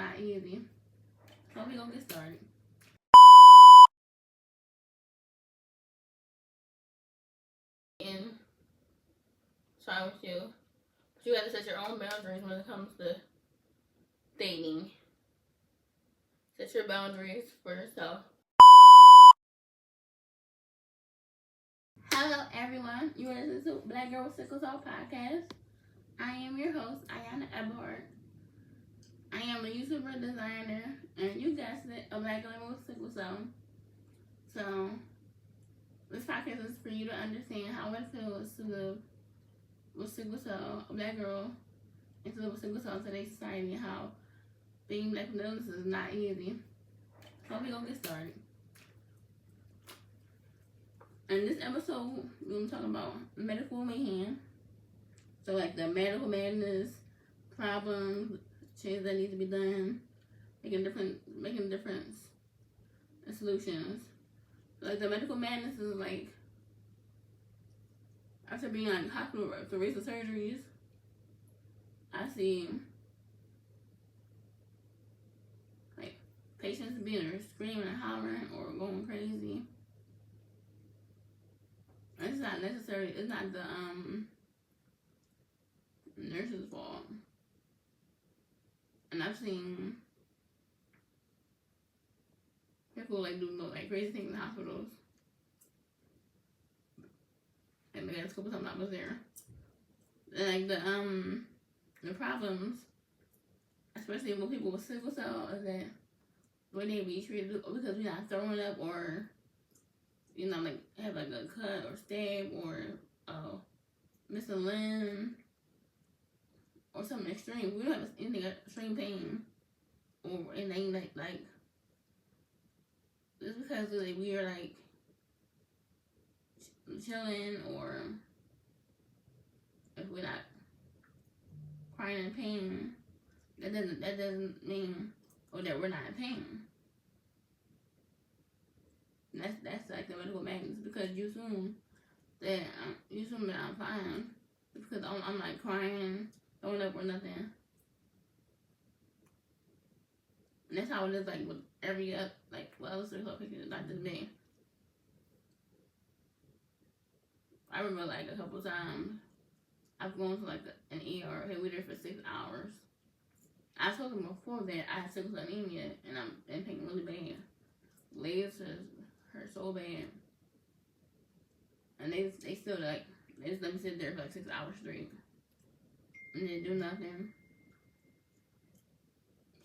not easy. So we gonna get started. And try with you. But you have to set your own boundaries when it comes to dating. Set your boundaries for yourself. Hello everyone, you are listening to Black Girl with Sickle podcast. I am your host, Ayana Eberhard. I am a YouTuber, designer, and you guessed it, a black girl with sickle cell. So, this podcast is for you to understand how it feels to live with sickle cell, a black girl, and to live with sickle cell in today's society, and how being black with illness is not easy. So, we're gonna get started. In this episode, we're gonna talk about medical mayhem. So, like the medical madness, problems, changes that need to be done, making a difference, and solutions. So, like the medical madness is like after being like hospital for recent surgeries, I see like patients being screaming and hollering or going crazy. And it's not necessarily. It's not the nurse's fault. And I've seen people like do like crazy things in hospitals. And they got a couple times I was there. And like the problems, especially with people with sickle cell, is that when they be treated because we're not throwing up or like have like a cut or stab or miss a limb or something extreme. We don't have anything extreme pain or anything like just because like we are like chilling or if we're not crying in pain, that doesn't mean that we're not in pain. And that's like the medical madness, because you assume that I'm fine because I'm like crying, throwing up or nothing. And that's how it is like with every other sickle patient, not just me. I remember like a couple times I've gone to like an ER. Okay, we were there for 6 hours. I told them before that I had sickle cell anemia and I'm in pain really bad. Legs hurt so bad, and they still like they just let me sit there for like 6 hours straight and didn't do nothing.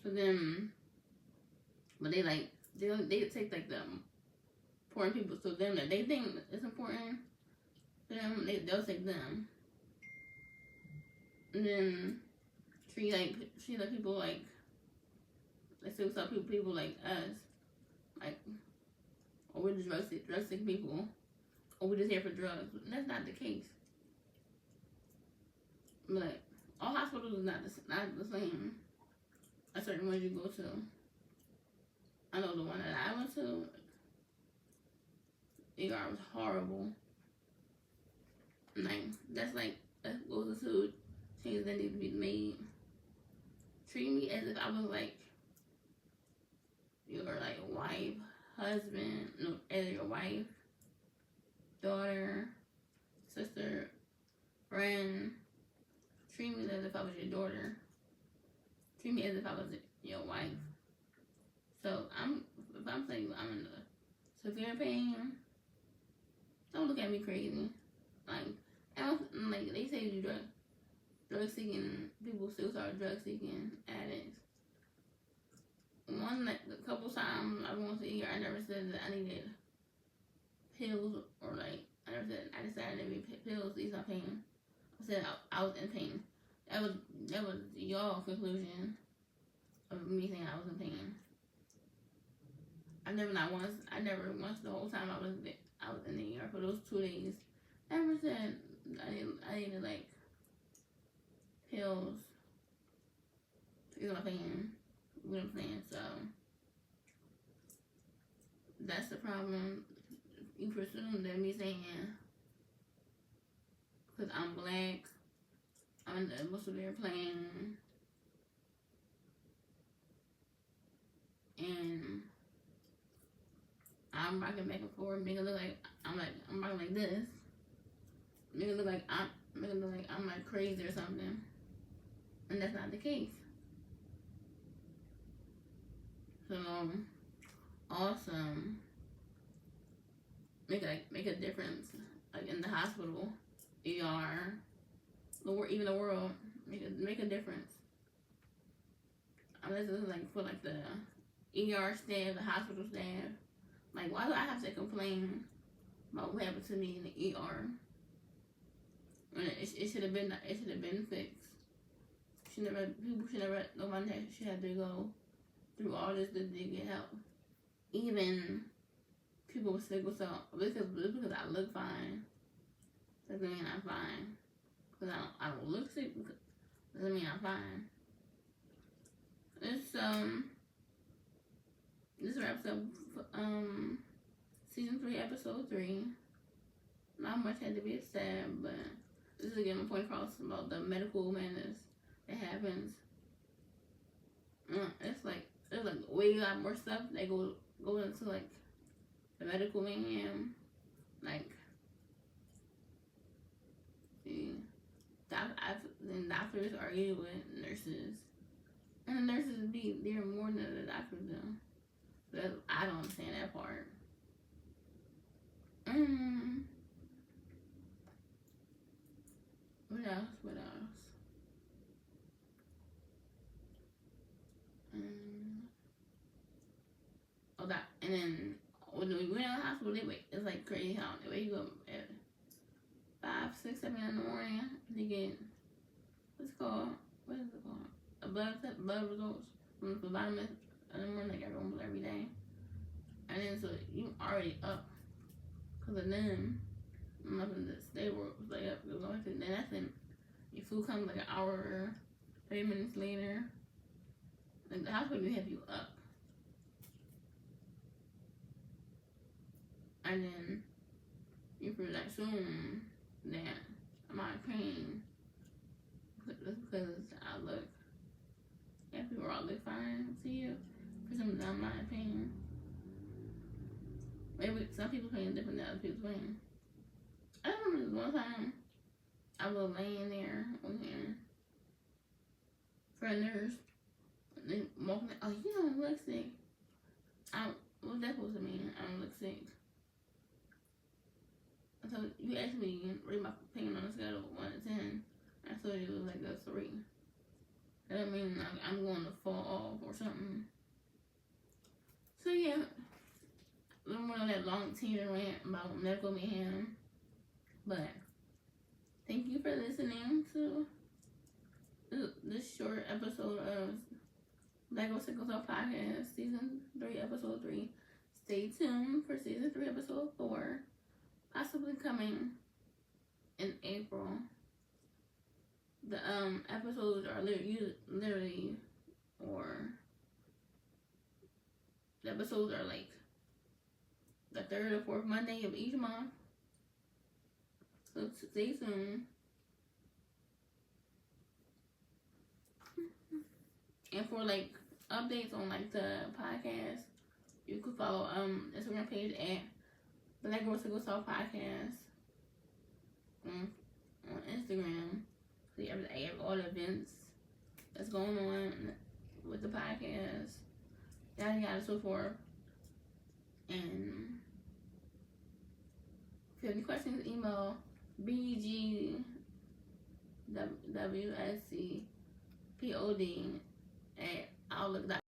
So then, but they take like the important people to them that they think is important to them. They'll take them, and then treat like people like sickle cell people like us, like, or we're just drug sick people, or we're just here for drugs. That's not the case. But all hospitals is not the same. A certain ones you go to. I know the one that I went to, ER was horrible. Like that goes to changes that need to be made. Treat me as if I was like your like wife, husband, no, as your wife, daughter, sister, friend. Treat me as if I was your daughter. Treat me as if I was your wife. So if I'm saying I'm in a severe pain, don't look at me crazy. Like they say you drug seeking people still start drug seeking addicts. A couple times I went to ER, I never said that I needed pills or like I decided to be pills to ease my pain. I said I was in pain. That was your conclusion of me saying I was in pain. I never once the whole time I was in the ER for those 2 days. I never said I needed like pills to ease my pain. You know what I'm saying? So that's the problem. You presume that me saying because I'm black, I'm in the most severe pain, I'm rocking back and forth, make it look like I'm rocking like this. Make it look like I'm like crazy or something. And that's not the case. So awesome. Make a difference, like in the hospital, ER, even the world. Make a difference. Unless it's like for like the ER staff, the hospital staff. Like, why do I have to complain about what happened to me in the ER? When it should have been fixed. People should never, nobody should have to go through all this to get help. Even people with sickle cell, because I look fine, doesn't mean I'm fine. Because I don't look sick, doesn't mean I'm fine. This wraps up season 3, episode 3. Not much had to be said, but this is again a point across about the medical madness that happens. It's like there's like way a lot more stuff that go into like the medical mayhem. Like, see, doctors argue with nurses, and the nurses be there more than the doctors do. But I don't understand that part. What else? And then when we went to the hospital, it's like crazy how they wake you up at 5, 6, 7 in the morning to get what is it called? A blood results from the vitamin in the morning, like every day. And then so you already up because of them. Nothing to stay work was like up. Then that's when your food comes like an hour, 30 minutes later. Like the hospital will have you up. And then you feel like soon that I'm out of pain. Just because I look, people all look fine to you. For some reason I'm not in pain. Maybe some people pain different than other people's pain. I remember this one time I was laying there for a nurse. And they walked me, oh, you don't look sick. What's that supposed to mean? I don't look sick. So you asked me to rate my pain on a scale of 1 to 10. I told you it was like a 3. That doesn't mean like I'm going to fall off or something. So yeah, a little more of that long teeter rant about medical mayhem. But thank you for listening to this short episode of Black Girl Sickle Cell Podcast, season 3, episode 3. Stay tuned for season 3, episode 4. Possibly coming in April. The episodes are literally, or the episodes are like the 3rd or 4th Monday of each month. So stay tuned. And for like updates on like the podcast, you could follow Instagram page at Black Girl Sickle Cell Podcast on Instagram. So you have all the events that's going on with the podcast, yada so forth. And if you have any questions, email bgwscpod@outlook.com.